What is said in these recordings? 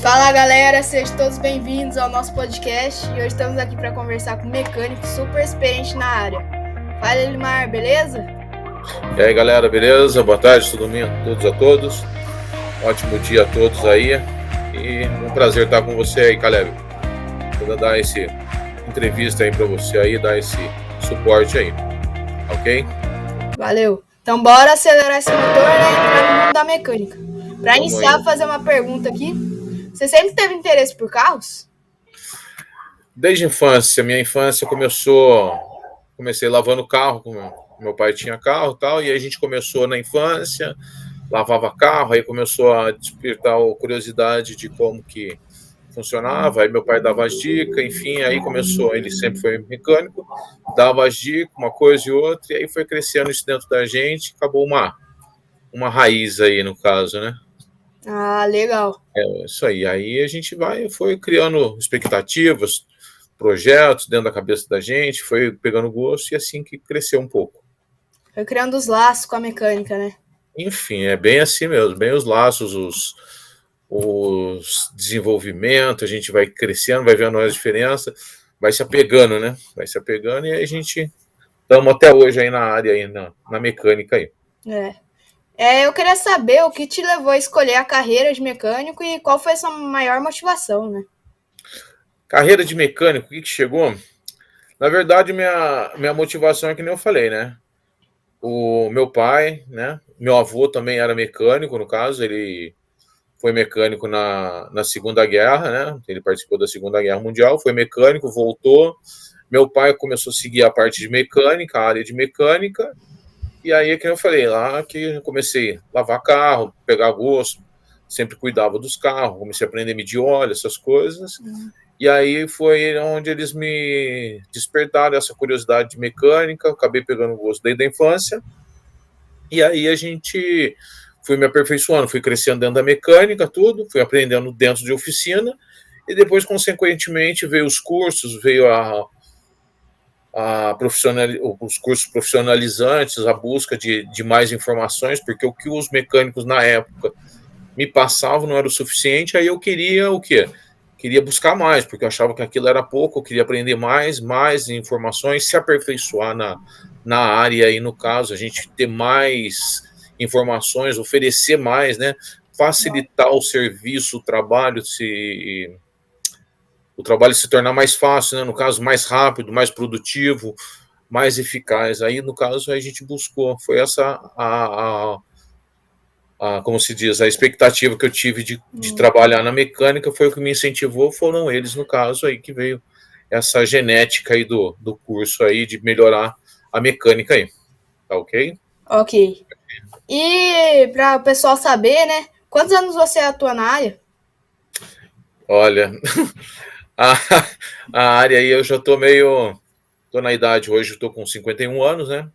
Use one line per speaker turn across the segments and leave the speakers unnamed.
Fala galera, sejam todos bem-vindos ao nosso podcast e hoje estamos aqui para conversar com um mecânico super experiente na área. Fala Elimar, beleza?
E aí galera, beleza? Boa tarde, todos a todos. Ótimo dia a todos aí. E um prazer estar com você aí, Caleb. Vou dar essa entrevista aí para você aí, dar esse suporte aí, ok?
Valeu. Então bora acelerar esse motor e entrar no mundo da mecânica. Para iniciar, vou fazer uma pergunta aqui. Você sempre teve interesse por carros?
Desde a infância. Minha infância comecei lavando carro, meu pai tinha carro e tal, e aí a gente começou na infância, lavava carro, aí começou a despertar a curiosidade de como que funcionava, aí meu pai dava as dicas, enfim, aí começou, ele sempre foi mecânico, dava as dicas, uma coisa e outra, e aí foi crescendo isso dentro da gente, acabou uma raiz aí, no caso, né?
Ah, legal.
É isso aí a gente foi criando expectativas, projetos dentro da cabeça da gente, foi pegando gosto e assim que cresceu um pouco.
Foi criando os laços com a mecânica, né?
Enfim, é bem assim mesmo, bem os laços, os desenvolvimentos, a gente vai crescendo, vai vendo as diferenças, vai se apegando, né? Vai se apegando e aí a gente estamos até hoje aí na área, aí na mecânica aí.
Eu queria saber o que te levou a escolher a carreira de mecânico e qual foi a sua maior motivação, né?
Carreira de mecânico, o que chegou? Na verdade, minha motivação é que nem eu falei, né? O meu pai, né? Meu avô também era mecânico, no caso, ele foi mecânico na Segunda Guerra, né? Ele participou da Segunda Guerra Mundial, foi mecânico, voltou. Meu pai começou a seguir a parte de mecânica, a área de mecânica, e aí, que eu falei, lá que eu comecei a lavar carro, pegar gosto, sempre cuidava dos carros, comecei a aprender a medir óleo, essas coisas. E aí foi onde eles me despertaram essa curiosidade de mecânica, acabei pegando gosto desde a infância, e aí fui me aperfeiçoando, fui crescendo dentro da mecânica, tudo, fui aprendendo dentro de oficina, e depois, consequentemente, veio os cursos, veio os cursos profissionalizantes, a busca de mais informações, porque o que os mecânicos na época me passavam não era o suficiente, aí eu queria o quê? Queria buscar mais, porque eu achava que aquilo era pouco, eu queria aprender mais informações, se aperfeiçoar na área aí, no caso, a gente ter mais informações, oferecer mais, né? Facilitar o serviço, o trabalho se tornar mais fácil, né? No caso, mais rápido, mais produtivo, mais eficaz. Aí, no caso, a gente buscou, foi essa como se diz, a expectativa que eu tive de trabalhar na mecânica, foi o que me incentivou, foram eles, no caso, aí que veio essa genética aí do curso aí, de melhorar a mecânica aí, tá ok?
Ok. E para o pessoal saber, né, quantos anos você atua na área?
Olha, a área aí eu já tô na idade hoje, eu tô com 51 anos, né,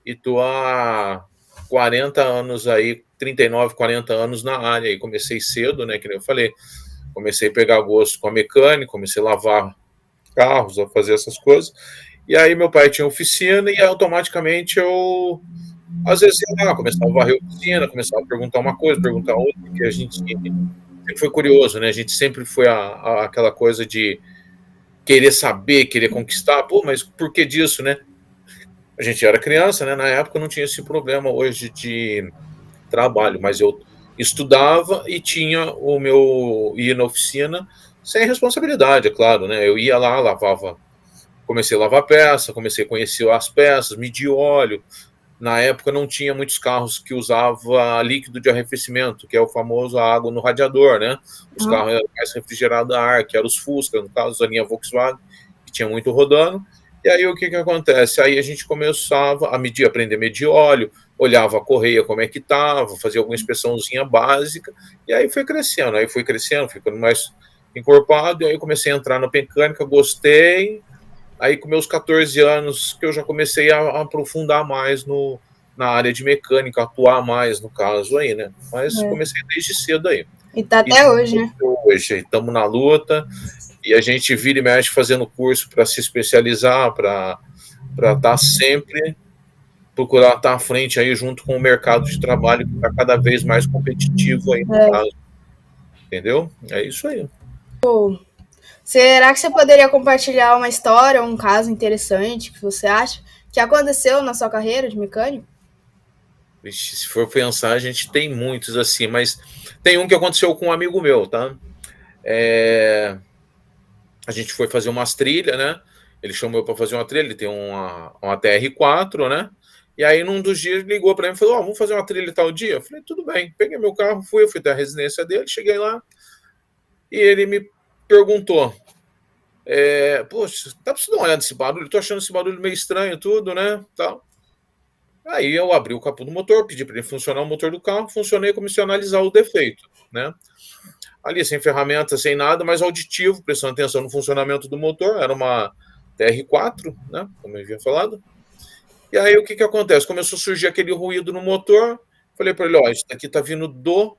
e tô há 40 anos aí, 39, 40 anos na área aí, comecei cedo, né, que nem eu falei, comecei a pegar gosto com a mecânica, comecei a lavar carros, a fazer essas coisas. E aí meu pai tinha oficina e automaticamente eu, às vezes, sei lá, começava a varrer a oficina, começava a perguntar uma coisa, perguntar outra, porque a gente sempre foi curioso, né? A gente sempre foi aquela coisa de querer saber, querer conquistar. Pô, mas por que disso, né? A gente era criança, né? Na época não tinha esse problema hoje de trabalho, mas eu estudava e ia na oficina sem responsabilidade, é claro, né? Eu ia lá, comecei a lavar peça, comecei a conhecer as peças, medir óleo. Na época não tinha muitos carros que usava líquido de arrefecimento, que é o famoso água no radiador, né? Os carros eram mais refrigerados a ar, que eram os Fusca, no caso da linha Volkswagen, que tinha muito rodando. E aí o que acontece? Aí a gente começava a aprender a medir óleo, olhava a correia como é que estava, fazia alguma inspeçãozinha básica, e aí foi crescendo, ficando mais encorpado, e aí comecei a entrar na mecânica, gostei. Aí com meus 14 anos que eu já comecei a aprofundar mais na área de mecânica, atuar mais no caso aí, né? Mas comecei desde cedo aí.
E tá até hoje, né?
Hoje estamos na luta e a gente vira e mexe fazendo curso para se especializar, para estar sempre, procurar estar à frente aí junto com o mercado de trabalho que está cada vez mais competitivo aí no caso. entendeu? É isso aí.
Será que você poderia compartilhar uma história, um caso interessante que você acha que aconteceu na sua carreira de mecânico?
Vixe, se for pensar, a gente tem muitos assim, mas tem um que aconteceu com um amigo meu, tá? A gente foi fazer umas trilhas, né? Ele chamou eu para fazer uma trilha, ele tem uma TR4, né? E aí, num dos dias, ligou para mim e falou: vamos fazer uma trilha tal dia? Eu falei: tudo bem. Peguei meu carro, fui até a residência dele, cheguei lá e ele me perguntou: poxa, dá pra você dar uma olhada nesse barulho? Tô achando esse barulho meio estranho, tudo, né? Tal. Aí eu abri o capô do motor, pedi para ele funcionar o motor do carro, funcionei e comecei a analisar o defeito, né? Ali sem ferramenta, sem nada, mas auditivo, prestando atenção no funcionamento do motor. Era uma TR4, né? Como eu havia falado. E aí o que acontece? Começou a surgir aquele ruído no motor. Falei para ele: ó, isso daqui tá vindo do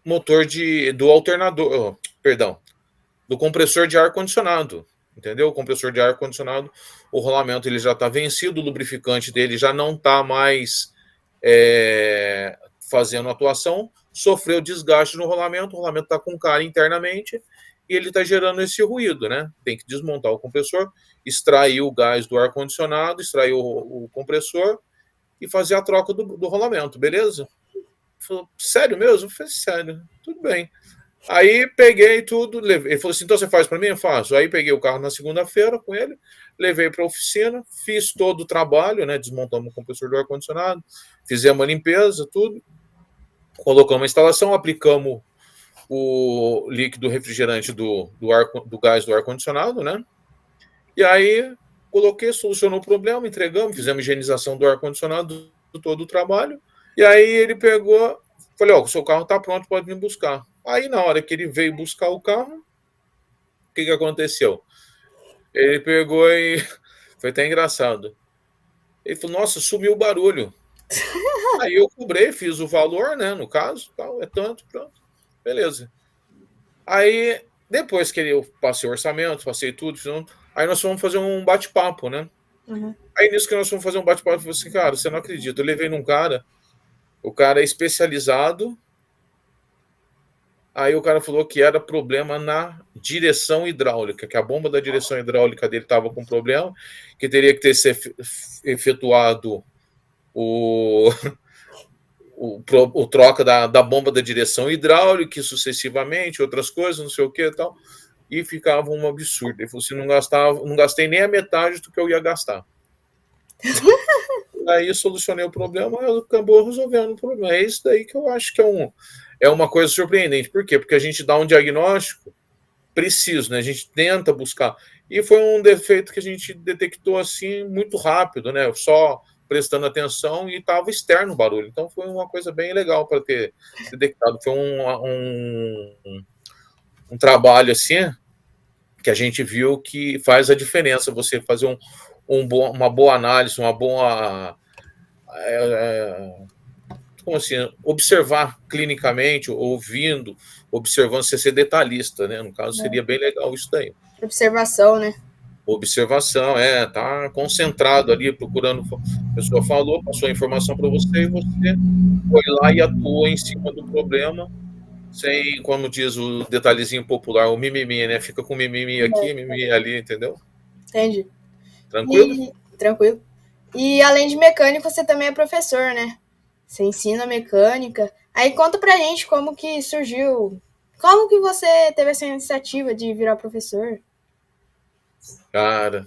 motor do alternador, perdão, do compressor de ar condicionado. Entendeu? O compressor de ar condicionado, o rolamento ele já está vencido, o lubrificante dele já não está mais fazendo atuação, sofreu desgaste no rolamento, o rolamento está com cara internamente e ele está gerando esse ruído, né? Tem que desmontar o compressor, extrair o gás do ar-condicionado, extrair o compressor e fazer a troca do rolamento, beleza? Ele falou: sério mesmo? Eu falei: sério, tudo bem. Aí peguei tudo, levei. Ele falou assim: então você faz para mim? Eu faço. Aí peguei o carro na segunda-feira com ele, levei para a oficina, fiz todo o trabalho, né? Desmontamos o compressor do ar-condicionado, fizemos a limpeza, tudo. Colocamos a instalação, aplicamos o líquido refrigerante do gás do ar-condicionado, né? E aí coloquei, solucionou o problema, entregamos, fizemos higienização do ar-condicionado, todo o trabalho. E aí ele pegou, falei: ó, o seu carro está pronto, pode vir buscar. Aí na hora que ele veio buscar o carro, o que aconteceu? Ele pegou e foi até engraçado. Ele falou: nossa, sumiu o barulho. Aí eu cobrei, fiz o valor, né? No caso, tal, é tanto, pronto. Beleza. Aí, depois que eu passei o orçamento, passei tudo, aí nós fomos fazer um bate-papo, né?
Uhum.
Aí nisso que nós fomos fazer um bate-papo, eu falei assim: cara, você não acredita, eu levei num cara, o cara é especializado. Aí o cara falou que era problema na direção hidráulica, que a bomba da direção hidráulica dele estava com problema, que teria que ter ser efetuado o, o troca da bomba da direção hidráulica e sucessivamente, outras coisas, não sei o que e tal, e ficava um absurdo. Ele falou assim: não gastei nem a metade do que eu ia gastar. Aí solucionei o problema, acabou resolvendo o problema. É isso daí que eu acho que é uma coisa surpreendente. Por quê? Porque a gente dá um diagnóstico preciso, né? A gente tenta buscar. E foi um defeito que a gente detectou assim muito rápido, né? Só prestando atenção, e estava externo o barulho. Então foi uma coisa bem legal para ter detectado. Foi um trabalho assim que a gente viu que faz a diferença você fazer uma boa análise, uma boa como assim, observar clinicamente, ouvindo, observando, você ser detalhista, né? No caso, seria bem legal isso daí.
Observação, né?
Observação, tá concentrado ali, procurando. A pessoa falou, passou a informação para você, e você foi lá e atuou em cima do problema, sem, como diz o detalhezinho popular, o mimimi, né? Fica com mimimi aqui, mimimi ali, entendeu?
Entendi.
Tranquilo?
Tranquilo. E além de mecânico, você também é professor, né? Você ensina mecânica. Aí conta pra gente como que surgiu. Como que você teve essa iniciativa de virar professor?
Cara,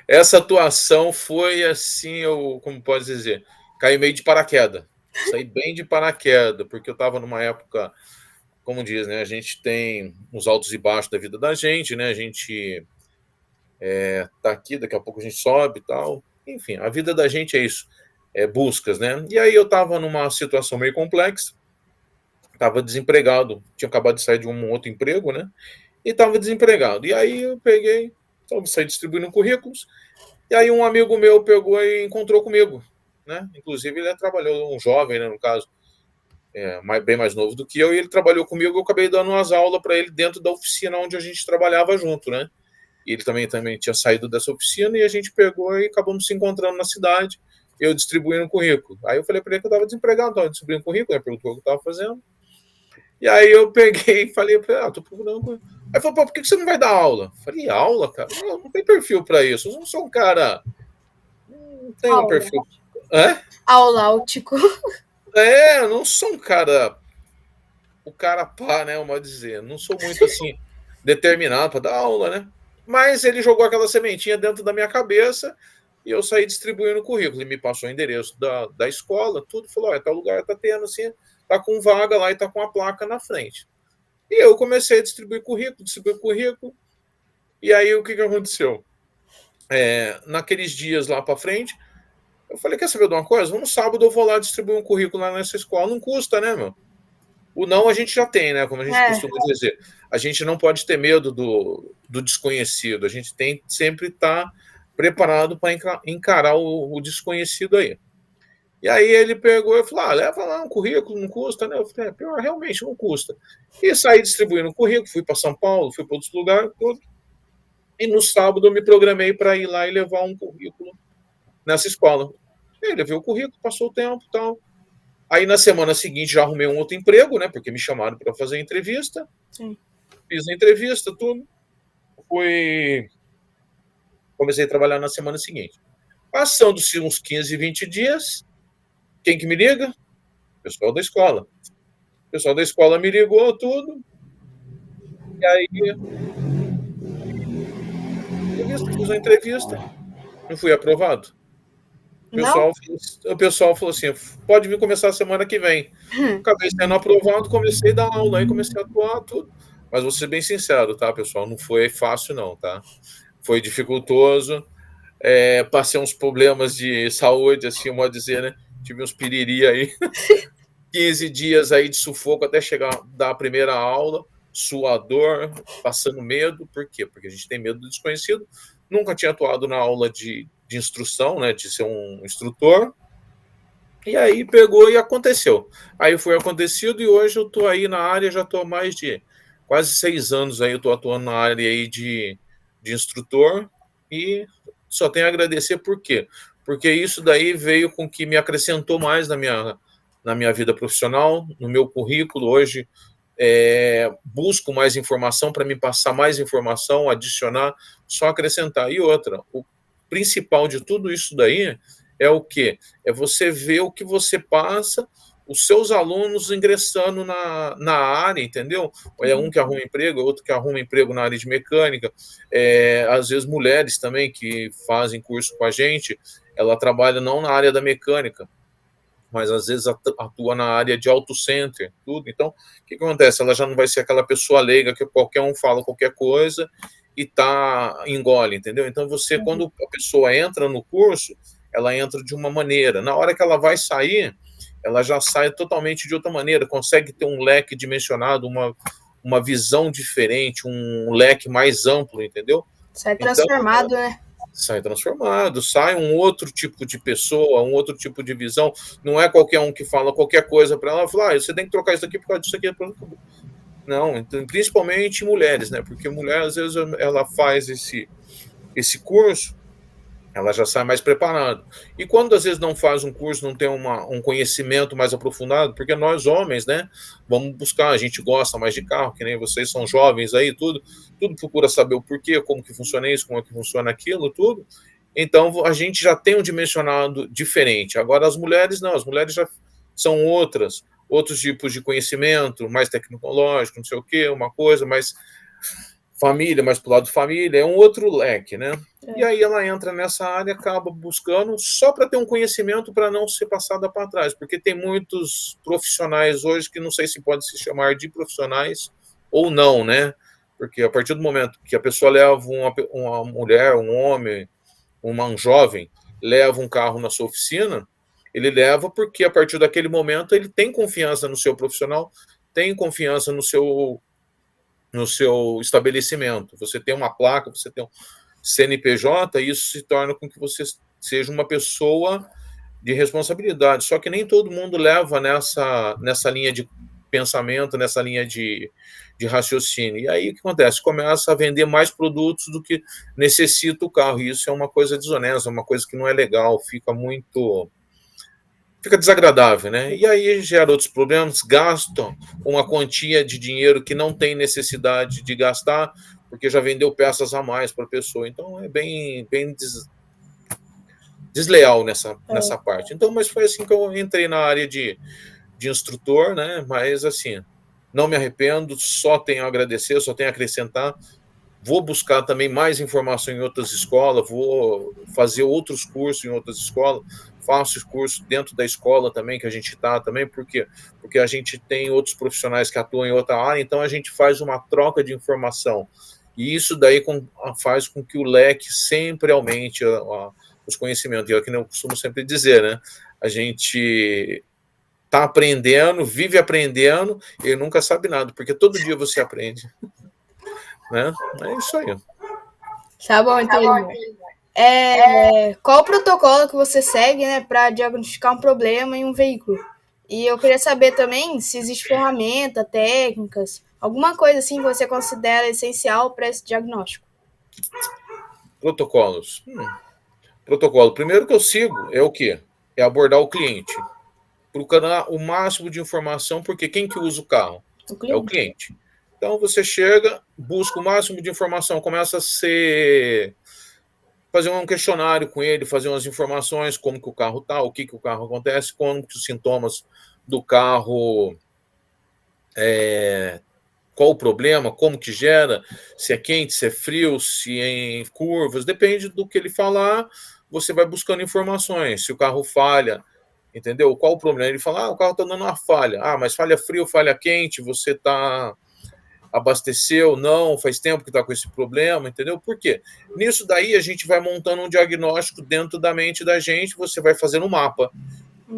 essa atuação foi assim, como pode dizer, caí meio de paraquedas. Saí bem de paraquedas, porque eu estava numa época, como diz, né? A gente tem os altos e baixos da vida da gente, né? A gente tá aqui, daqui a pouco a gente sobe e tal. Enfim, a vida da gente é isso, buscas, né? E aí eu estava numa situação meio complexa, estava desempregado, tinha acabado de sair de um outro emprego, né? E estava desempregado. E aí eu peguei, saí distribuindo currículos, e aí um amigo meu pegou e encontrou comigo, né? Inclusive ele trabalhou, um jovem, né, no caso, bem mais novo do que eu, e ele trabalhou comigo, eu acabei dando umas aulas para ele dentro da oficina onde a gente trabalhava junto, né? E ele também tinha saído dessa oficina, e a gente pegou e acabamos se encontrando na cidade, eu distribuindo currículo. Aí eu falei para ele que eu estava desempregado, estava distribuindo currículo, ele perguntou o que eu estava fazendo. E aí eu peguei e falei para ele, tô procurando currículo. Aí falou, pô, por que você não vai dar aula? Eu falei, aula, cara? Não tem perfil para isso. Eu não sou um cara... Não tenho um perfil...
Auláutico.
Eu não sou um cara... O cara pá, né, eu mal dizer. Não sou muito, assim, determinado para dar aula, né? Mas ele jogou aquela sementinha dentro da minha cabeça e eu saí distribuindo o currículo. Ele me passou o endereço da escola, tudo. Falou, tal lugar tá tendo, assim, tá com vaga lá e tá com a placa na frente. E eu comecei a distribuir currículo. E aí, o que aconteceu? Naqueles dias lá para frente, eu falei, quer saber de uma coisa? No sábado eu vou lá distribuir um currículo lá nessa escola. Não custa, né, meu? O não a gente já tem, né? Como a gente costuma dizer. A gente não pode ter medo do desconhecido. A gente tem sempre estar preparado para encarar o desconhecido aí. E aí ele pegou e falou, leva lá um currículo, não custa, né? Eu falei, pior, realmente não custa. E saí distribuindo o currículo, fui para São Paulo, fui para outros lugares, tudo. E no sábado eu me programei para ir lá e levar um currículo nessa escola. Ele viu o currículo, passou o tempo e tal. Aí na semana seguinte já arrumei um outro emprego, né? Porque me chamaram para fazer a entrevista.
Sim.
Fiz a entrevista, tudo. Comecei a trabalhar na semana seguinte. Passando-se uns 15, 20 dias, quem que me liga? O pessoal da escola. O pessoal da escola me ligou, tudo. E aí, fiz a entrevista. Não fui aprovado. O pessoal falou assim, pode vir começar a semana que vem. Acabei sendo aprovado, comecei a dar aula, aí comecei a atuar, tudo. Mas vou ser bem sincero, tá, pessoal? Não foi fácil, não, tá? Foi dificultoso. Passei uns problemas de saúde, assim, modo dizer, né? Tive uns piriri aí. 15 dias aí de sufoco até chegar dar a primeira aula, suador, passando medo. Por quê? Porque a gente tem medo do desconhecido. Nunca tinha atuado na aula de instrução, né? De ser um instrutor. E aí pegou e aconteceu. Aí foi acontecido e hoje eu tô aí na área, já tô há mais de quase 6 anos aí, eu tô atuando na área aí de instrutor e só tenho a agradecer por quê? Porque isso daí veio com que me acrescentou mais na minha vida profissional, no meu currículo hoje, busco mais informação para me passar mais informação, adicionar, só acrescentar. E outra, o principal de tudo isso daí é o quê? É você ver o que você passa, os seus alunos ingressando na área, entendeu? É um que arruma emprego, outro que arruma emprego na área de mecânica, às vezes mulheres também que fazem curso com a gente, ela trabalha não na área da mecânica, mas às vezes atua na área de auto center, tudo. Então, o que acontece? Ela já não vai ser aquela pessoa leiga que qualquer um fala qualquer coisa e engole, entendeu? Então, quando a pessoa entra no curso, ela entra de uma maneira. Na hora que ela vai sair, ela já sai totalmente de outra maneira, consegue ter um leque dimensionado, uma visão diferente, um leque mais amplo, entendeu?
Sai transformado, né?
Sai transformado, sai um outro tipo de pessoa, um outro tipo de visão. Não é qualquer um que fala qualquer coisa para ela, falar, você tem que trocar isso aqui por causa disso aqui. Não, então, principalmente mulheres, né? Porque mulher, às vezes, ela faz esse curso, ela já sai mais preparada. E quando às vezes não faz um curso, não tem um conhecimento mais aprofundado, porque nós homens, né, vamos buscar, a gente gosta mais de carro, que nem vocês são jovens aí, tudo procura saber o porquê, como que funciona isso, como é que funciona aquilo, tudo. Então a gente já tem um dimensionado diferente. Agora as mulheres não, as mulheres já são outros tipos de conhecimento, mais tecnológico, não sei o quê, uma coisa mais família, mais pro lado de família, é um outro leque, né? E aí ela entra nessa área, acaba buscando só para ter um conhecimento para não ser passada para trás, porque tem muitos profissionais hoje que não sei se pode se chamar de profissionais ou não, né? Porque a partir do momento que a pessoa leva uma mulher, um homem, um jovem, leva um carro na sua oficina, ele leva porque a partir daquele momento ele tem confiança no seu profissional, tem confiança no seu estabelecimento. Você tem uma placa, você tem um CNPJ, e isso se torna com que você seja uma pessoa de responsabilidade. Só que nem todo mundo leva nessa linha pensamento, nessa linha de raciocínio. E aí o que acontece? Começa a vender mais produtos do que necessita o carro. E isso é uma coisa desonesta, uma coisa que não é legal, fica desagradável, né? E aí gera outros problemas, gastam uma quantia de dinheiro que não tem necessidade de gastar, porque já vendeu peças a mais para a pessoa. Então é bem desleal nessa parte. Então, mas foi assim que eu entrei na área de instrutor, né? Mas assim, não me arrependo, só tenho a agradecer, só tenho a acrescentar. Vou buscar também mais informação em outras escolas, vou fazer outros cursos em outras escolas, faço curso dentro da escola também, que a gente está também, porque a gente tem outros profissionais que atuam em outra área, então a gente faz uma troca de informação. E isso daí faz com que o leque sempre aumente os conhecimentos. E é o que eu costumo sempre dizer, né? A gente está aprendendo, vive aprendendo e nunca sabe nada, porque todo dia você aprende. Né? É isso aí.
Tá bom, então. Qual o protocolo que você segue, né, para diagnosticar um problema em um veículo? E eu queria saber também se existe ferramenta, técnicas, alguma coisa assim que você considera essencial para esse diagnóstico.
Protocolos. Protocolo. Primeiro que eu sigo é o quê? É abordar o cliente. Procurar o máximo de informação, porque quem que usa o carro? É o cliente. Então você chega, busca o máximo de informação, começa a fazer um questionário com ele, fazer umas informações, como que o carro tá, o que o carro acontece, como que os sintomas do carro, qual o problema, como que gera, se é quente, se é frio, se é em curvas, depende do que ele falar, você vai buscando informações. Se o carro falha, entendeu? Qual o problema? Ele fala, o carro está dando uma falha. Mas falha frio, falha quente, você abasteceu, não, faz tempo que está com esse problema, entendeu? Por quê? Nisso daí a gente vai montando um diagnóstico dentro da mente da gente, você vai fazendo um mapa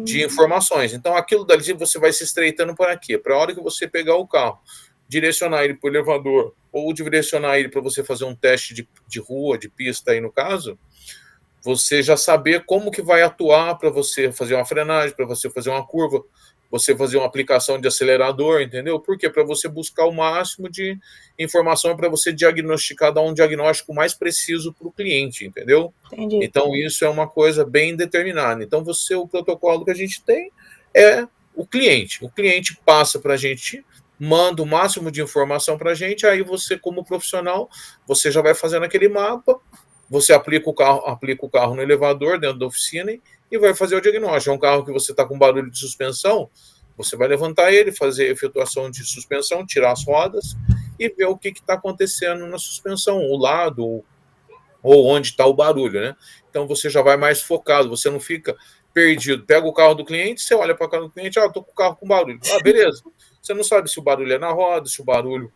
de informações. Então aquilo dali você vai se estreitando para quê? Para a hora que você pegar o carro, direcionar ele para o elevador, ou direcionar ele para você fazer um teste de rua, de pista aí no caso, você já saber como que vai atuar para você fazer uma frenagem, para você fazer uma curva, você fazer uma aplicação de acelerador, entendeu? Por quê? Para você buscar o máximo de informação para você diagnosticar, dar um diagnóstico mais preciso para o cliente, entendeu?
Entendi.
Então, isso é uma coisa bem determinada. Então, o protocolo que a gente tem é o cliente. O cliente passa para a gente, manda o máximo de informação para a gente, aí você, como profissional, você já vai fazendo aquele mapa, você aplica o carro no elevador dentro da oficina e vai fazer o diagnóstico. É um carro que você está com barulho de suspensão, você vai levantar ele, fazer a efetuação de suspensão, tirar as rodas e ver o que está acontecendo na suspensão, o lado ou onde está o barulho, né? Então você já vai mais focado, você não fica perdido. Pega o carro do cliente, você olha para o carro do cliente, estou com o carro com barulho. Beleza. Você não sabe se o barulho é na roda, se o barulho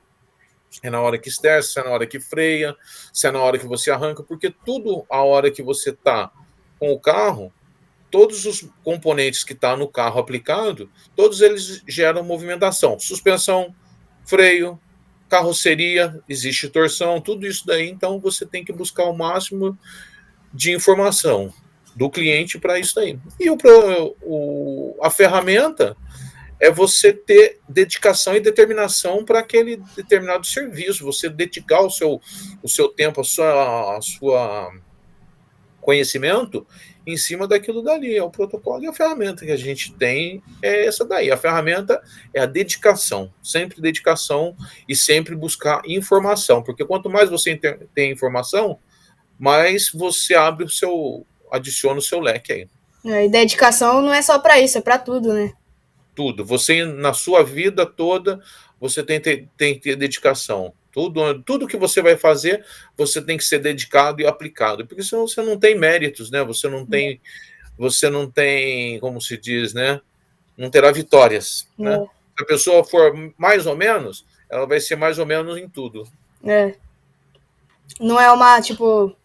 é na hora que esterça, se é na hora que freia, se é na hora que você arranca, porque tudo a hora que você está com o carro, todos os componentes que está no carro aplicado, todos eles geram movimentação. Suspensão, freio, carroceria, existe torção, tudo isso daí, então você tem que buscar o máximo de informação do cliente para isso daí. E a ferramenta é você ter dedicação e determinação para aquele determinado serviço, você dedicar o seu tempo, a sua conhecimento em cima daquilo dali. É o protocolo e a ferramenta que a gente tem é essa daí. A ferramenta é a dedicação, sempre dedicação e sempre buscar informação, porque quanto mais você tem informação, mais você adiciona o seu leque aí.
E dedicação não é só para isso, é para tudo, né?
Tudo. Você, na sua vida toda, você tem que ter dedicação. Tudo que você vai fazer, você tem que ser dedicado e aplicado, porque senão você não tem méritos, né? Você não tem, como se diz, né? Não terá vitórias, né? Se a pessoa for mais ou menos, ela vai ser mais ou menos em tudo.
Não é uma, tipo,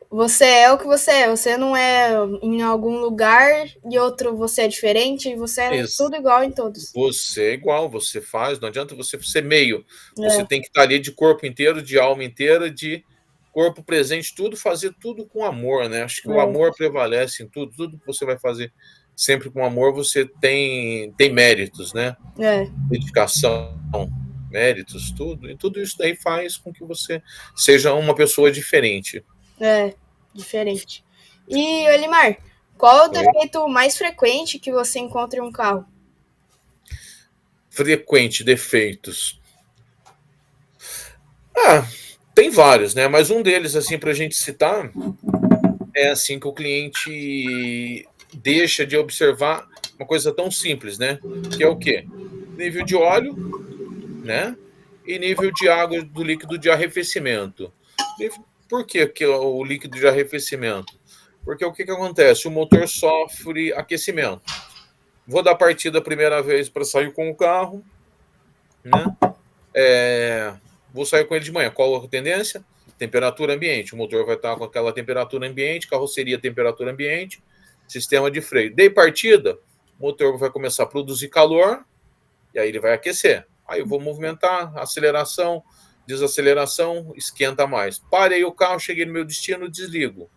você é o que você é. Você não é em algum lugar e outro você é diferente. E você é tudo igual em todos.
Você é igual, você faz. Não adianta você ser meio. Você tem que estar ali de corpo inteiro, de alma inteira, de corpo presente, tudo, fazer tudo com amor, né? Acho que o amor prevalece em tudo. Tudo que você vai fazer sempre com amor, você tem méritos, né? Dedicação, méritos, tudo. E tudo isso daí faz com que você seja uma pessoa diferente.
Diferente. E, Elimar, qual é o defeito mais frequente que você encontra em um carro?
Frequente, defeitos. Tem vários, né? Mas um deles, assim, para a gente citar, é assim que o cliente deixa de observar uma coisa tão simples, né? Que é o quê? Nível de óleo, né? E nível de água do líquido de arrefecimento. Por quê que o líquido de arrefecimento? Porque o que acontece? O motor sofre aquecimento. Vou dar partida a primeira vez para sair com o carro, né? Vou sair com ele de manhã. Qual a tendência? Temperatura ambiente. O motor vai estar com aquela temperatura ambiente, carroceria temperatura ambiente, sistema de freio. Dei partida, o motor vai começar a produzir calor e aí ele vai aquecer. Aí eu vou movimentar, aceleração, desaceleração, esquenta mais. Parei o carro, cheguei no meu destino, desligo.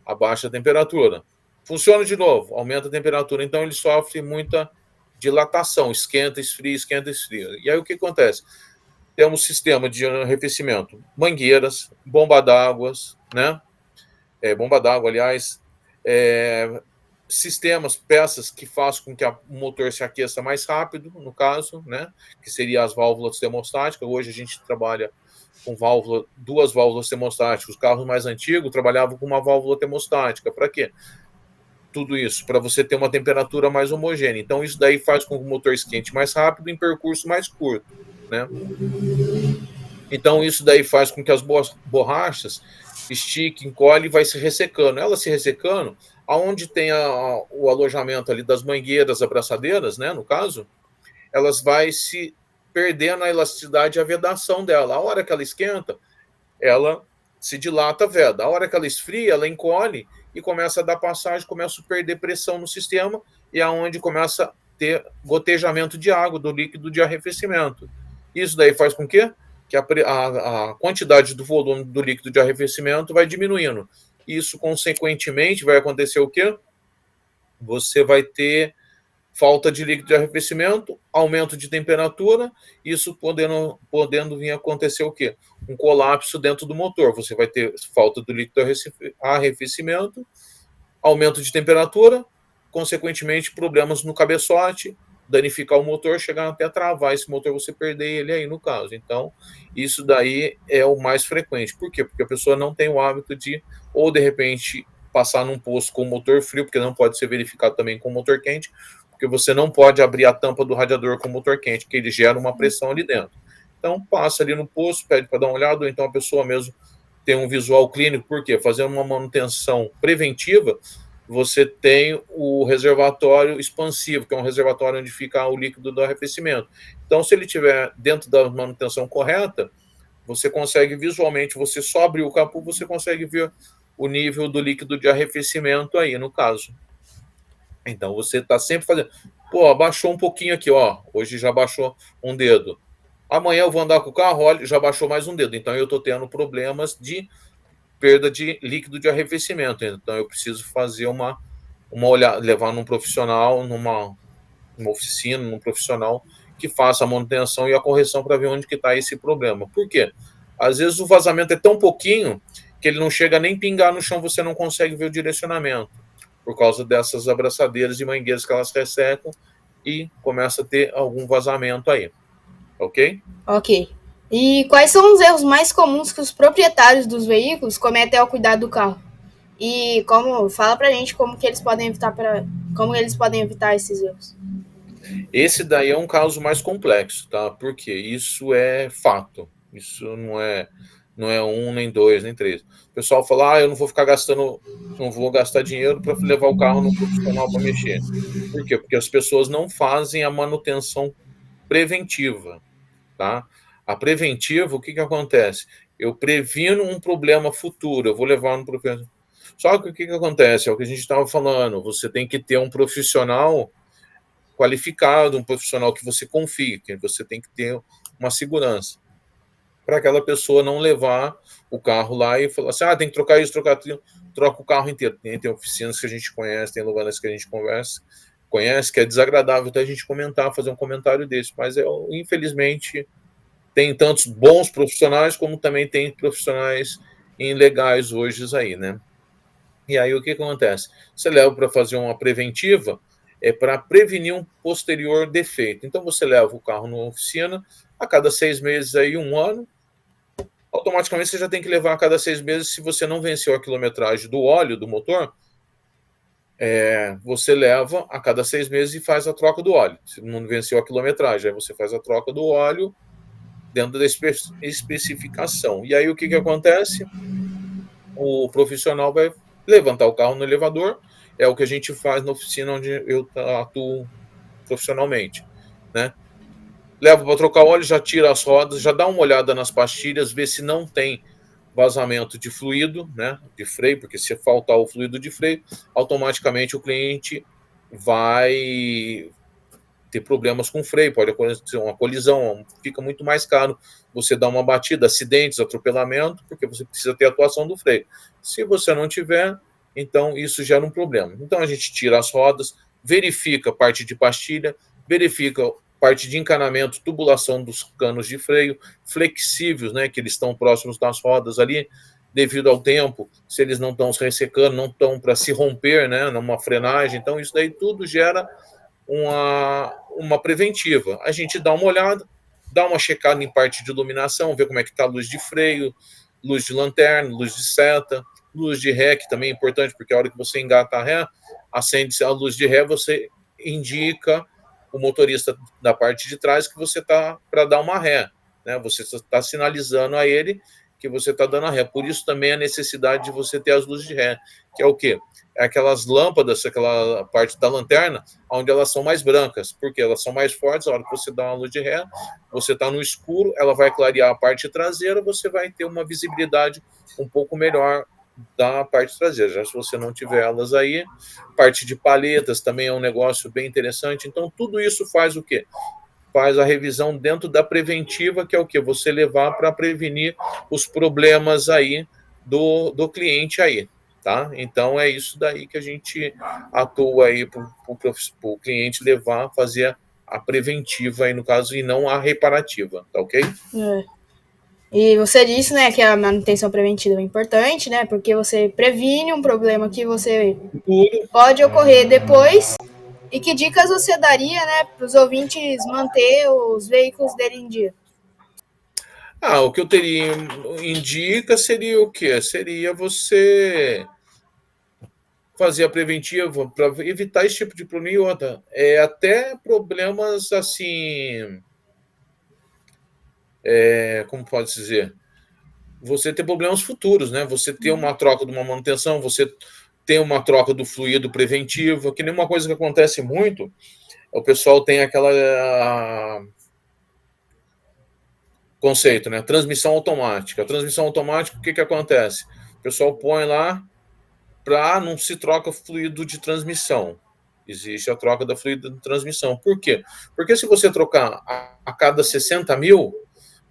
Abaixa a temperatura. Funciona de novo, aumenta a temperatura. Então ele sofre muita dilatação, esquenta, esfria, esquenta, esfria. E aí o que acontece? Temos sistema de arrefecimento, mangueiras, bomba d'água, né? Bomba d'água, aliás, sistemas, peças que façam com que o motor se aqueça mais rápido, no caso, né? Que seria as válvulas termostáticas. Hoje a gente trabalha com duas válvulas termostáticas. Os carros mais antigos trabalhavam com uma válvula termostática. Para quê? Tudo isso, para você ter uma temperatura mais homogênea. Então, isso daí faz com que o motor esquente mais rápido em percurso mais curto, né? Então, isso daí faz com que as borrachas estique, encolhe e vai se ressecando. Ela se ressecando, aonde tem o alojamento ali das mangueiras, abraçadeiras, né, no caso, elas vai se perdendo a elasticidade e a vedação dela. A hora que ela esquenta, ela se dilata a veda. A hora que ela esfria, ela encolhe e começa a dar passagem, começa a perder pressão no sistema e é onde começa a ter gotejamento de água, do líquido de arrefecimento. Isso daí faz com que a quantidade do volume do líquido de arrefecimento vai diminuindo. Isso, consequentemente, vai acontecer o quê? Você vai ter falta de líquido de arrefecimento, aumento de temperatura, isso podendo vir a acontecer o quê? Um colapso dentro do motor. Você vai ter falta do líquido de arrefecimento, aumento de temperatura, consequentemente problemas no cabeçote, danificar o motor, chegar até a travar esse motor, você perder ele aí no caso. Então, isso daí é o mais frequente. Por quê? Porque a pessoa não tem o hábito de, ou de repente, passar num posto com o motor frio, porque não pode ser verificado também com o motor quente, porque você não pode abrir a tampa do radiador com o motor quente, porque ele gera uma pressão ali dentro. Então, passa ali no posto, pede para dar uma olhada, ou então a pessoa mesmo tem um visual clínico, por quê? Fazendo uma manutenção preventiva, você tem o reservatório expansivo, que é um reservatório onde fica o líquido do arrefecimento. Então, se ele estiver dentro da manutenção correta, você consegue visualmente, você só abrir o capô, você consegue ver o nível do líquido de arrefecimento aí, no caso. Então, você está sempre fazendo. Pô, abaixou um pouquinho aqui, ó. Hoje já baixou um dedo. Amanhã eu vou andar com o carro, olha, já baixou mais um dedo. Então, eu estou tendo problemas de perda de líquido de arrefecimento. Então, eu preciso fazer uma olhada, levar num profissional, numa oficina, num profissional que faça a manutenção e a correção para ver onde que está esse problema. Por quê? Às vezes o vazamento é tão pouquinho que ele não chega nem pingar no chão, você não consegue ver o direcionamento, por causa dessas abraçadeiras e mangueiras que elas ressecam e começa a ter algum vazamento aí. Ok?
Ok. E quais são os erros mais comuns que os proprietários dos veículos cometem ao cuidar do carro? E fala pra gente como eles podem evitar esses erros.
Esse daí é um caso mais complexo, tá? Porque isso é fato. Isso não é um, nem dois, nem três. O pessoal fala, eu não vou ficar gastando, não vou gastar dinheiro para levar o carro no profissional para mexer. Por quê? Porque as pessoas não fazem a manutenção preventiva, tá? A preventiva, o que acontece? Eu previno um problema futuro, eu vou levar no profissional. Só que o que acontece? É o que a gente estava falando, você tem que ter um profissional qualificado, um profissional que você confie, que você tem que ter uma segurança. para aquela pessoa não levar o carro lá e falar assim, tem que trocar isso, trocar aquilo, troca o carro inteiro. Tem oficinas que a gente conhece, tem lugares que a gente conhece, que é desagradável até a gente comentar, fazer um comentário desse, mas infelizmente tem tantos bons profissionais como também tem profissionais ilegais hoje aí, né? E aí o que acontece? Você leva para fazer uma preventiva, para prevenir um posterior defeito. Então você leva o carro na oficina, a cada 6 meses aí, 1 ano, automaticamente você já tem que levar a cada 6 meses, se você não venceu a quilometragem do óleo do motor, você leva a cada 6 meses e faz a troca do óleo. Se não venceu a quilometragem, aí você faz a troca do óleo dentro da especificação. E aí o que acontece? O profissional vai levantar o carro no elevador, é o que a gente faz na oficina onde eu atuo profissionalmente, né? Leva para trocar óleo, já tira as rodas, já dá uma olhada nas pastilhas, vê se não tem vazamento de fluido, né, de freio, porque se faltar o fluido de freio, automaticamente o cliente vai ter problemas com o freio, pode acontecer uma colisão, fica muito mais caro você dar uma batida, acidentes, atropelamento, porque você precisa ter a atuação do freio. Se você não tiver, então isso gera um problema. Então a gente tira as rodas, verifica a parte de pastilha, verifica parte de encanamento, tubulação dos canos de freio, flexíveis, né, que eles estão próximos das rodas ali, devido ao tempo, se eles não estão se ressecando, não estão para se romper, né, numa frenagem, então isso daí tudo gera uma preventiva. A gente dá uma olhada, dá uma checada em parte de iluminação, ver como é que está a luz de freio, luz de lanterna, luz de seta, luz de ré, que também é importante, porque a hora que você engata a ré, acende a luz de ré, você indica o motorista da parte de trás que você está para dar uma ré, né? Você está sinalizando a ele que você está dando a ré. Por isso também a necessidade de você ter as luzes de ré, que é o quê? É aquelas lâmpadas, aquela parte da lanterna, onde elas são mais brancas, porque elas são mais fortes. A hora que você dá uma luz de ré, você está no escuro, ela vai clarear a parte traseira, você vai ter uma visibilidade um pouco melhor da parte traseira. Já se você não tiver elas aí, parte de paletas também é um negócio bem interessante. Então, tudo isso faz o quê? Faz a revisão dentro da preventiva, que é o quê? Você levar para prevenir os problemas aí do cliente aí, tá? Então, é isso daí que a gente atua aí para o cliente levar, fazer a preventiva aí, no caso, e não a reparativa, tá ok?
E você disse, né, que a manutenção preventiva é importante, né, porque você previne um problema que você pode ocorrer depois. E que dicas você daria, né, para os ouvintes manter os veículos dele em dia?
O que eu teria em dica seria o quê? Seria você fazer a preventiva para evitar esse tipo de problema e outra. Até problemas assim, como pode dizer? Você ter problemas futuros, né? Você ter uma troca de uma manutenção, você ter uma troca do fluido preventivo, que nem uma coisa que acontece muito, o pessoal tem aquela conceito, né? Transmissão automática. A transmissão automática, o que acontece? O pessoal põe lá para não se troca fluido de transmissão. Existe a troca da fluido de transmissão. Por quê? Porque se você trocar a cada 60 mil,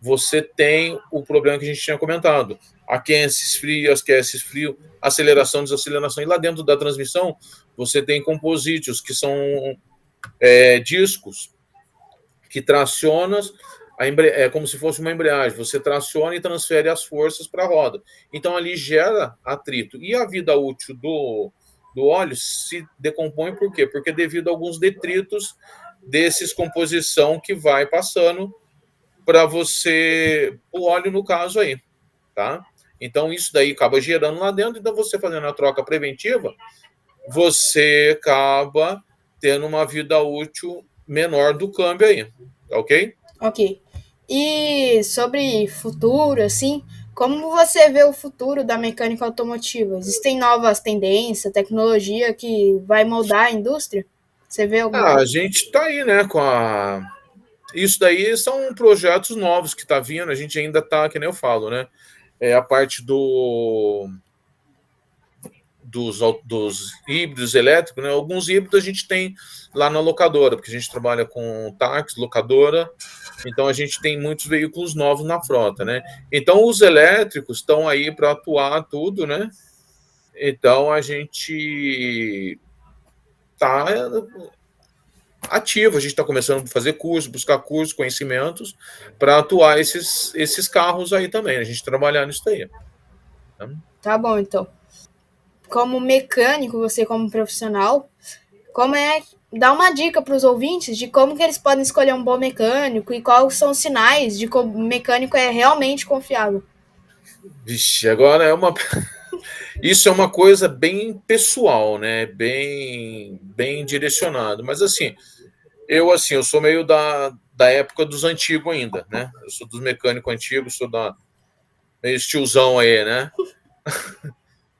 você tem o problema que a gente tinha comentado. Aquece, esfria, aquece, esfrio, aceleração, desaceleração. E lá dentro da transmissão, você tem composítios, que são discos que tracionam, é como se fosse uma embreagem. Você traciona e transfere as forças para a roda. Então, ali gera atrito. E a vida útil do óleo se decompõe por quê? Porque devido a alguns detritos desses composição que vai passando para você, o óleo no caso aí, tá? Então, isso daí acaba gerando lá dentro, então você fazendo a troca preventiva, você acaba tendo uma vida útil menor do câmbio aí, tá ok?
Ok. E sobre futuro, assim, como você vê o futuro da mecânica automotiva? Existem novas tendências, tecnologia que vai moldar a indústria? Você vê alguma
A
coisa?
gente tá aí, né, Isso daí são projetos novos que tá vindo, a gente ainda tá, que nem eu falo, né? A parte dos híbridos elétricos, né? Alguns híbridos a gente tem lá na locadora, porque a gente trabalha com táxi, locadora, Então a gente tem muitos veículos novos na frota, né? Então os elétricos estão aí para atuar tudo, né? Então a gente está ativo, a gente está começando a fazer curso, buscar cursos, conhecimentos para atuar esses carros aí também, a gente trabalhar nisso aí.
Tá bom, então. Como mecânico, você como profissional, como é dá uma dica para os ouvintes de como que eles podem escolher um bom mecânico e quais são os sinais de que o mecânico é realmente confiável.
Vixe, agora isso é uma coisa bem pessoal, né? Bem direcionado. Mas eu sou meio da época dos antigos ainda, né? Eu sou dos mecânicos antigos, sou meio tiozão aí, né?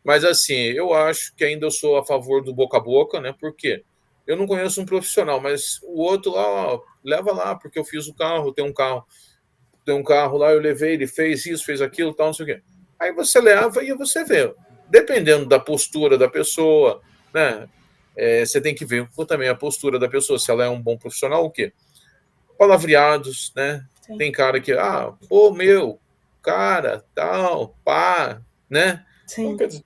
Mas eu acho que ainda eu sou a favor do boca a boca, né? Porque eu não conheço um profissional, mas o outro lá, ó, leva lá, porque eu fiz o carro, tem um carro lá, eu levei, ele fez isso, fez aquilo, tal, não sei o quê. Aí você leva e você vê. Dependendo da postura da pessoa, né? Você tem que ver também a postura da pessoa, se ela é um bom profissional, o quê? Palavreados, né?
Sim.
Tem cara que, pô, meu, cara, tal, pá, né? Então,
Sim.
quer dizer,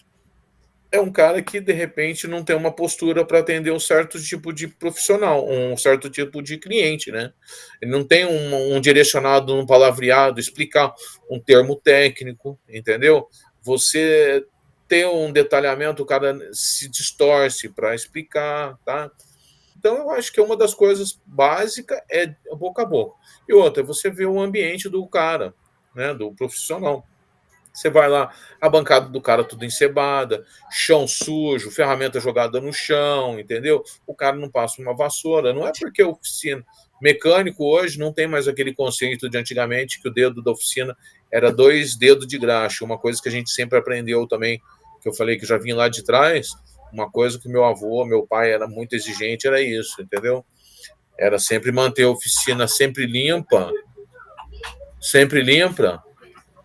é um cara que de repente não tem uma postura para atender um certo tipo de profissional, um certo tipo de cliente, né? Ele não tem um direcionado, um palavreado, explicar um termo técnico, entendeu? Você ter um detalhamento, o cara se distorce para explicar, tá? Então eu acho que uma das coisas básicas é boca a boca. E outra, você vê o ambiente do cara, né, do profissional. Você vai lá, a bancada do cara tudo encebada, chão sujo, ferramenta jogada no chão, entendeu? O cara não passa uma vassoura. Não é porque a oficina. Mecânico hoje não tem mais aquele conceito de antigamente que o dedo da oficina era 2 dedos de graxa. Uma coisa que a gente sempre aprendeu também, que eu falei que já vim lá de trás, uma coisa que meu avô, meu pai era muito exigente, era isso, entendeu? Era sempre manter a oficina sempre limpa,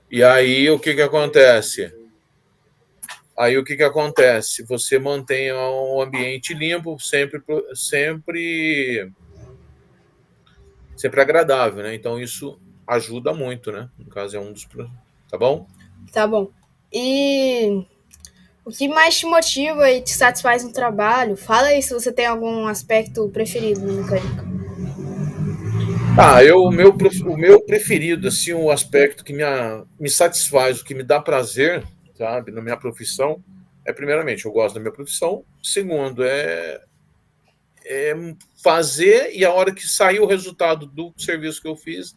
e aí o que acontece? Você mantém o ambiente limpo, sempre agradável, né? Então isso ajuda muito, né? No caso é um dos, tá bom?
Tá bom. E o que mais te motiva e te satisfaz no trabalho? Fala aí se você tem algum aspecto preferido na mecânica.
O meu preferido, assim, o aspecto que me satisfaz, o que me dá prazer, sabe, na minha profissão, primeiramente, eu gosto da minha profissão. Segundo, é fazer e a hora que sair o resultado do serviço que eu fiz,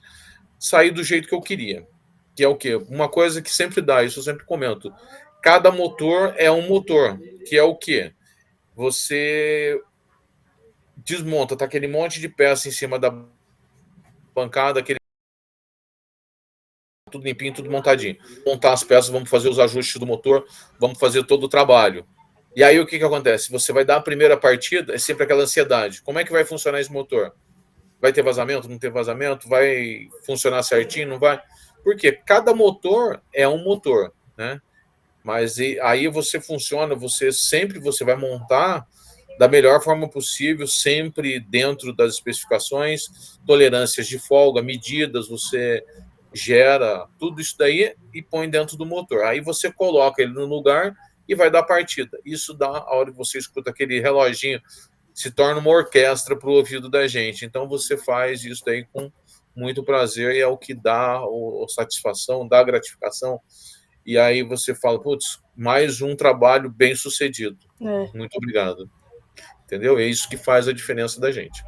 sair do jeito que eu queria. Que é o quê? Uma coisa que sempre dá, isso eu sempre comento. Cada motor é um motor, que é o quê? Você desmonta, tá aquele monte de peça em cima da bancada, aquele tudo limpinho, tudo montadinho. Montar as peças, vamos fazer os ajustes do motor, vamos fazer todo o trabalho. E aí o que acontece? Você vai dar a primeira partida, é sempre aquela ansiedade. Como é que vai funcionar esse motor? Vai ter vazamento? Não ter vazamento? Vai funcionar certinho? Não vai? Porque cada motor é um motor, né? Mas aí você funciona, você vai montar da melhor forma possível, sempre dentro das especificações, tolerâncias de folga, medidas, você gera tudo isso daí e põe dentro do motor. Aí você coloca ele no lugar e vai dar partida. Isso dá, a hora que você escuta aquele reloginho, se torna uma orquestra para o ouvido da gente. Então você faz isso daí com muito prazer e é o que dá a satisfação, dá a gratificação. E aí você fala, putz, mais um trabalho bem sucedido.
É.
Muito obrigado. Entendeu? É isso que faz a diferença da gente.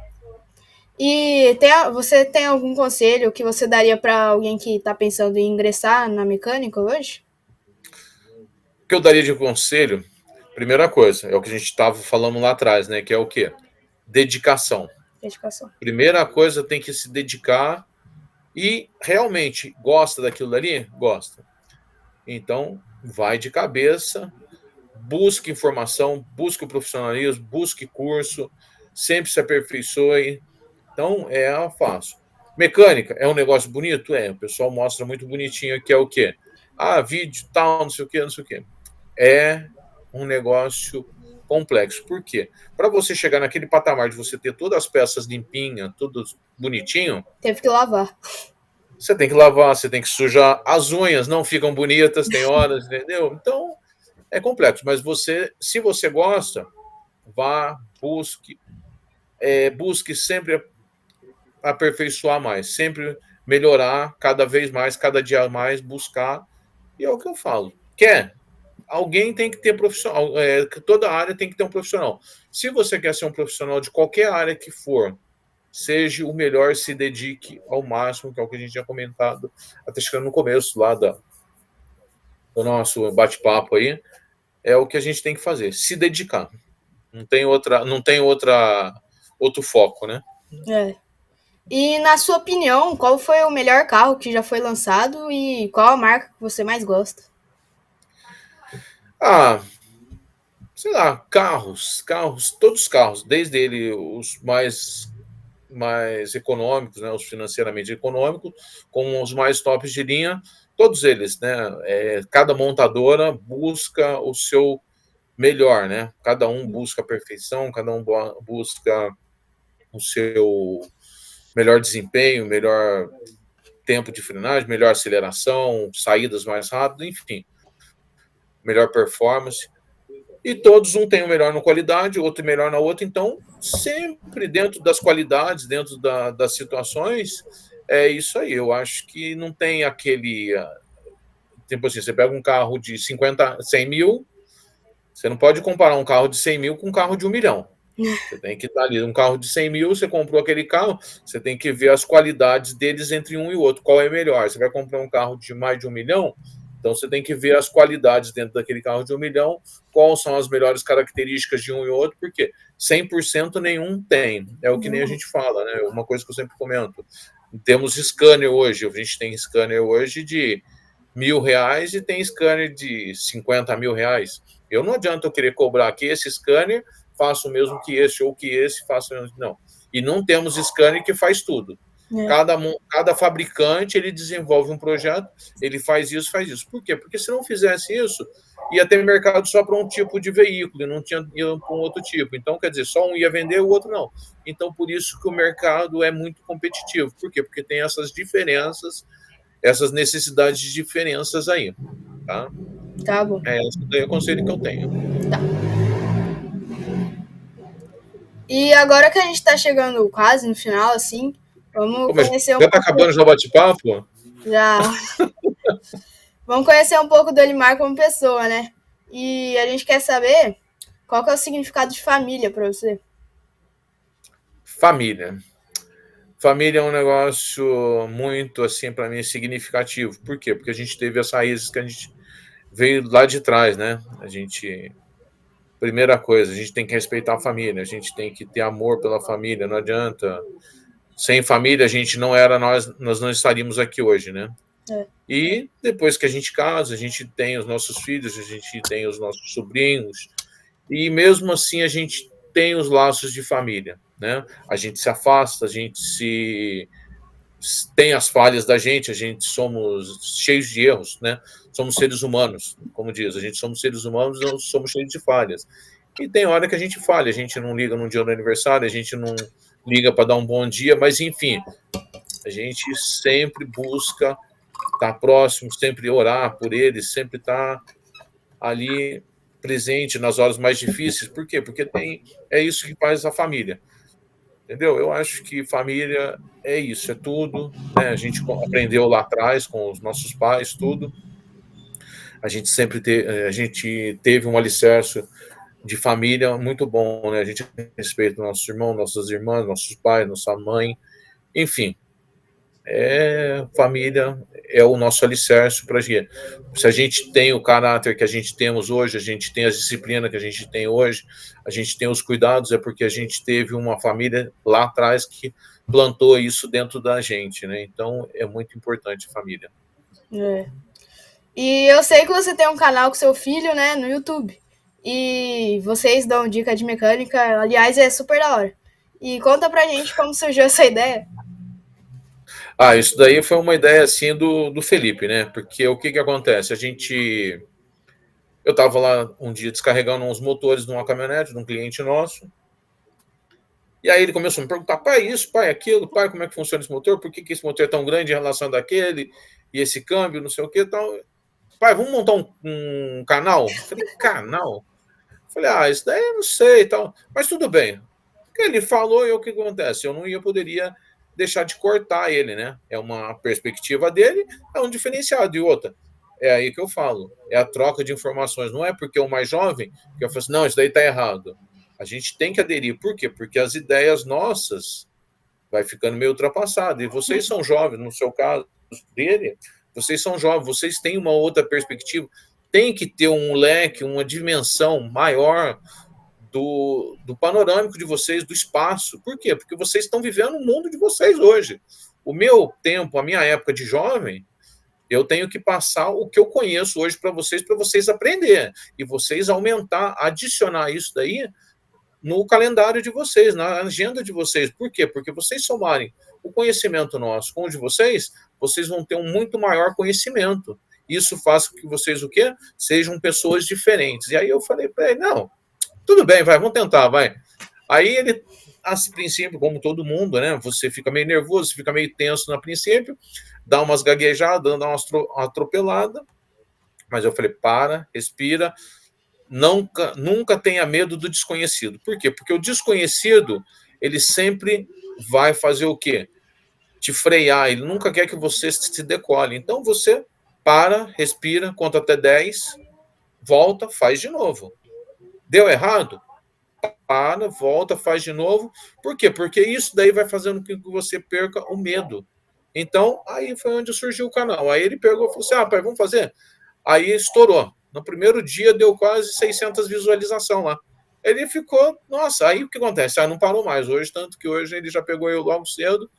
E você tem algum conselho que você daria para alguém que está pensando em ingressar na mecânica hoje?
O que eu daria de conselho, primeira coisa, é o que a gente estava falando lá atrás, né? Que é o quê? Dedicação.
Dedicação.
Primeira coisa, tem que se dedicar e realmente gosta daquilo ali? Gosta. Então, vai de cabeça, busque informação, busque o profissionalismo, busque curso, sempre se aperfeiçoe. Então, fácil. Mecânica, é um negócio bonito? O pessoal mostra muito bonitinho que é o quê? Vídeo, tal, não sei o quê, não sei o quê. É um negócio complexo. Por quê? Para você chegar naquele patamar de você ter todas as peças limpinhas, tudo bonitinho,
Teve que lavar.
você tem que lavar, você tem que sujar. As unhas não ficam bonitas, tem horas, entendeu? Então, é complexo. Mas você, se você gosta, vá, busque sempre aperfeiçoar mais, sempre melhorar cada vez mais, cada dia mais, buscar. E é o que eu falo. Quer? Alguém tem que ter profissional. Toda área tem que ter um profissional. Se você quer ser um profissional de qualquer área que for, seja o melhor, se dedique ao máximo, que é o que a gente tinha comentado, até chegando no começo lá do nosso bate-papo aí, é o que a gente tem que fazer, se dedicar. Outro foco, né?
É. E na sua opinião, qual foi o melhor carro que já foi lançado e qual a marca que você mais gosta?
Ah, sei lá, todos os carros, desde ele os mais econômicos, né, os financeiramente econômicos, como os mais tops de linha, todos eles, né? Cada montadora busca o seu melhor, né? Cada um busca a perfeição, cada um busca o seu melhor desempenho, melhor tempo de frenagem, melhor aceleração, saídas mais rápidas, enfim, melhor performance. E todos, um tem o melhor na qualidade, outro melhor na outra. Então, sempre dentro das qualidades, dentro das situações, é isso aí. Eu acho que não tem aquele. Tipo assim, você pega um carro de 100 mil, você não pode comparar um carro de 100 mil com um carro de 1 milhão. Você tem que estar ali. Um carro de 100 mil, você comprou aquele carro, você tem que ver as qualidades deles entre um e o outro. Qual é melhor? Você vai comprar um carro de mais de 1 milhão, então você tem que ver as qualidades dentro daquele carro de 1 milhão, quais são as melhores características de um e outro, porque 100% nenhum tem. É o que nem a gente fala, né? Uma coisa que eu sempre comento. Temos scanner hoje, a gente tem scanner hoje de R$ 1.000 e tem scanner de 50 mil reais. Eu não adianta eu querer cobrar que esse scanner faça o mesmo que esse, ou que esse faça o mesmo. Não. E não temos scanner que faz tudo. Cada fabricante ele desenvolve um projeto, ele faz isso, faz isso. Por quê? Porque se não fizesse isso, ia ter mercado só para um tipo de veículo, e não tinha para um outro tipo. Então, quer dizer, só um ia vender, o outro não. Então, por isso que o mercado é muito competitivo. Por quê? Porque tem essas diferenças, essas necessidades de diferenças aí, tá?
Tá bom.
Esse daí é o conselho que eu tenho.
Tá. E agora que a gente tá chegando quase no final, assim, vamos conhecer um
já tá
pouco.
Acabando já o bate-papo?
Já. Vamos conhecer um pouco do Elimar como pessoa, né? E a gente quer saber qual que é o significado de família para você.
Família. Família é um negócio muito, assim, para mim, significativo. Por quê? Porque a gente teve as raízes que a gente veio lá de trás, né? Primeira coisa, a gente tem que respeitar a família, a gente tem que ter amor pela família, não adianta. Sem família, a gente não era nós não estaríamos aqui hoje, né? E depois que a gente casa, a gente tem os nossos filhos, a gente tem os nossos sobrinhos, e mesmo assim a gente tem os laços de família, né? A gente se afasta, a gente tem as falhas da gente, a gente somos cheios de erros, né? Somos seres humanos, como diz, a gente somos seres humanos, não somos cheios de falhas. E tem hora que a gente falha, a gente não liga no dia do aniversário, a gente não liga para dar um bom dia, mas enfim, a gente sempre busca estar próximo, sempre orar por eles, sempre estar ali presente nas horas mais difíceis. Por quê? Porque é isso que faz a família. Entendeu? Eu acho que família é isso, é tudo, né? A gente aprendeu lá atrás com os nossos pais, tudo. A gente teve um alicerce de família muito bom, né? A gente respeita nossos irmãos, nossas irmãs, nossos pais, nossa mãe, enfim. Família é o nosso alicerce para a gente. Se a gente tem o caráter que a gente temos hoje, a gente tem a disciplina que a gente tem hoje, a gente tem os cuidados, é porque a gente teve uma família lá atrás que plantou isso dentro da gente, né? Então é muito importante a família.
E eu sei que você tem um canal com seu filho, né, no YouTube. E vocês dão dica de mecânica, aliás, é super da hora. E conta pra gente como surgiu essa ideia.
Isso daí foi uma ideia assim do Felipe, né? Porque o que acontece? Eu estava lá um dia descarregando uns motores de uma caminhonete de um cliente nosso. E aí ele começou a me perguntar, pai, isso, pai, aquilo, pai, como é que funciona esse motor? Por que esse motor é tão grande em relação daquele? E esse câmbio, não sei o que tal. Pai, vamos montar um canal? Eu falei, canal? Eu falei, isso daí eu não sei e tal. Mas tudo bem. O que ele falou e o que acontece? Eu não poderia deixar de cortar ele, né? É uma perspectiva dele, é um diferenciado. E outra, é aí que eu falo, é a troca de informações. Não é porque o mais jovem que eu falo assim, não, isso daí está errado. A gente tem que aderir. Por quê? Porque as ideias nossas vai ficando meio ultrapassado. E vocês são jovens, no seu caso dele, vocês são jovens, vocês têm uma outra perspectiva, tem que ter um leque, uma dimensão maior do panorâmico de vocês, do espaço. Por quê? Porque vocês estão vivendo o mundo de vocês hoje. O meu tempo, a minha época de jovem, eu tenho que passar o que eu conheço hoje para vocês aprenderem. E vocês aumentar, adicionar isso daí no calendário de vocês, na agenda de vocês. Por quê? Porque vocês somarem o conhecimento nosso com o de vocês vão ter um muito maior conhecimento. Isso faz com que vocês o quê? Sejam pessoas diferentes. E aí eu falei para ele, não, tudo bem, vamos tentar, vai. Aí ele, a princípio, como todo mundo, né? Você fica meio nervoso, fica meio tenso no princípio, dá umas gaguejadas, dá uma atropelada. Mas eu falei, respira, nunca tenha medo do desconhecido. Por quê? Porque o desconhecido, ele sempre vai fazer o quê? Te frear, ele nunca quer que você se decole. Então você respira, conta até 10, volta, faz de novo. Deu errado? Volta, faz de novo. Por quê? Porque isso daí vai fazendo com que você perca o medo. Então, aí foi onde surgiu o canal. Aí ele pegou e falou assim, pai, vamos fazer? Aí estourou. No primeiro dia deu quase 600 visualizações lá. Ele ficou, nossa, aí o que acontece? Não parou mais hoje, tanto que hoje ele já pegou eu logo cedo,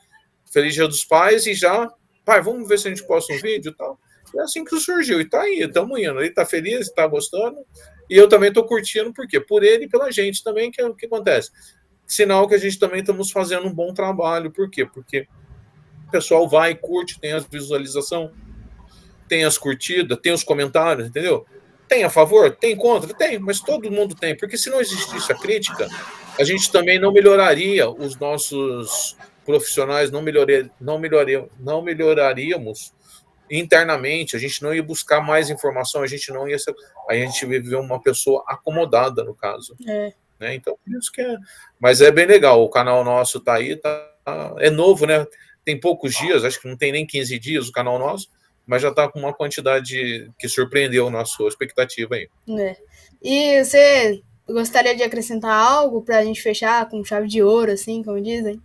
Feliz Dia dos Pais, e já, pai, vamos ver se a gente posta um vídeo e tal. É assim que surgiu, e tá aí, estamos indo. Ele tá feliz, tá gostando, e eu também tô curtindo, por quê? Por ele e pela gente também, que é o que acontece. Sinal que a gente também estamos fazendo um bom trabalho, por quê? Porque o pessoal vai, curte, tem as visualizações, tem as curtidas, tem os comentários, entendeu? Tem a favor? Tem contra? Tem, mas todo mundo tem, porque se não existisse a crítica, a gente também não melhoraria os nossos profissionais, não melhoraríamos internamente, a gente não ia buscar mais informação, a gente não ia ser, a gente ia viver uma pessoa acomodada, no caso. Né? Então, isso que é. Mas é bem legal, o canal nosso tá aí, é novo, né? Tem poucos dias, acho que não tem nem 15 dias o canal nosso, mas já está com uma quantidade que surpreendeu a nossa expectativa aí.
E você gostaria de acrescentar algo para a gente fechar com chave de ouro, assim, como dizem?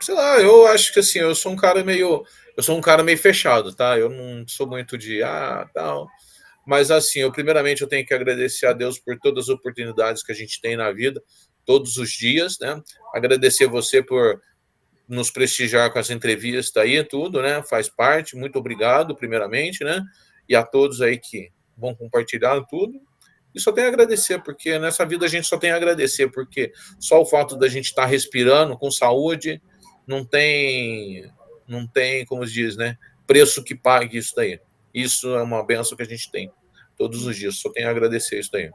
Sei lá, eu acho que assim, eu sou um cara meio fechado, tá? Eu não sou muito de tal. Mas assim, primeiramente eu tenho que agradecer a Deus por todas as oportunidades que a gente tem na vida, todos os dias, né? Agradecer você por nos prestigiar com as entrevistas aí, tudo, né? Faz parte, muito obrigado, primeiramente, né? E a todos aí que vão compartilhar tudo. E só tenho a agradecer, porque nessa vida a gente só tem a agradecer, porque só o fato da gente estar respirando com saúde não tem, como se diz, né? Preço que pague isso daí. Isso é uma benção que a gente tem todos os dias. Só tenho a agradecer isso daí.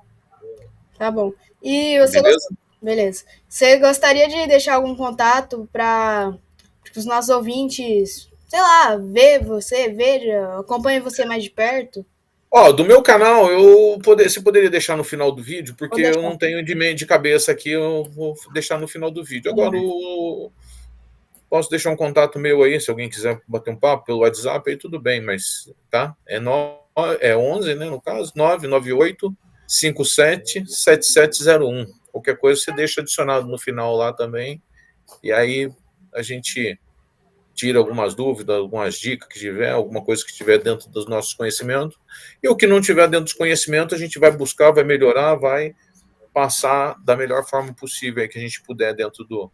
Tá bom. E você Beleza. Você gostaria de deixar algum contato para os nossos ouvintes, sei lá, acompanhe você mais de perto?
Do meu canal, você poderia deixar no final do vídeo, porque eu não tenho de cabeça aqui, eu vou deixar no final do vídeo. Agora, posso deixar um contato meu aí, se alguém quiser bater um papo pelo WhatsApp, aí tudo bem, mas, tá? É 11, né, no caso, 998 57 7701. Qualquer coisa você deixa adicionado no final lá também, e aí a gente tira algumas dúvidas, algumas dicas que tiver, alguma coisa que tiver dentro dos nossos conhecimentos, e o que não tiver dentro dos conhecimentos, a gente vai buscar, vai melhorar, vai passar da melhor forma possível aí que a gente puder dentro do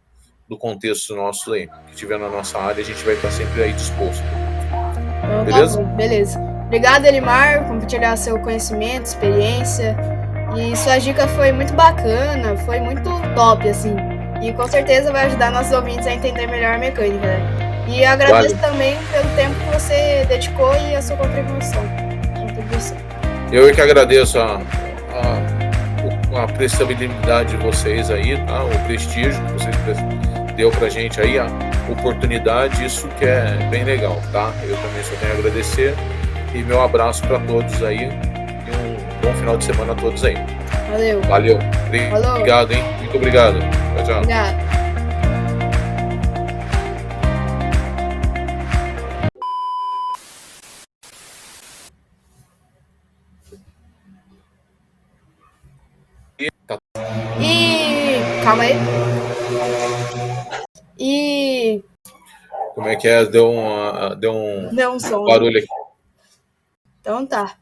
contexto nosso aí, que tiver na nossa área, a gente vai estar sempre aí disposto. Beleza?
Beleza. Obrigado, Elimar, por compartilhar seu conhecimento, experiência, e sua dica foi muito bacana, foi muito top, assim, e com certeza vai ajudar nossos ouvintes a entender melhor a mecânica, né? E agradeço também pelo tempo que você dedicou e a sua contribuição.
Eu é que agradeço a prestabilidade de vocês aí, tá? O prestígio que vocês deu pra gente aí, a oportunidade, isso que é bem legal, tá? Eu também só tenho a agradecer e meu abraço para todos aí e um bom final de semana a todos aí.
Valeu.
Valeu. Obrigado, hein? Muito obrigado. Tchau, tchau.
Obrigado. Calma aí.
Como é que é? Deu um
som
barulho aqui.
Então tá.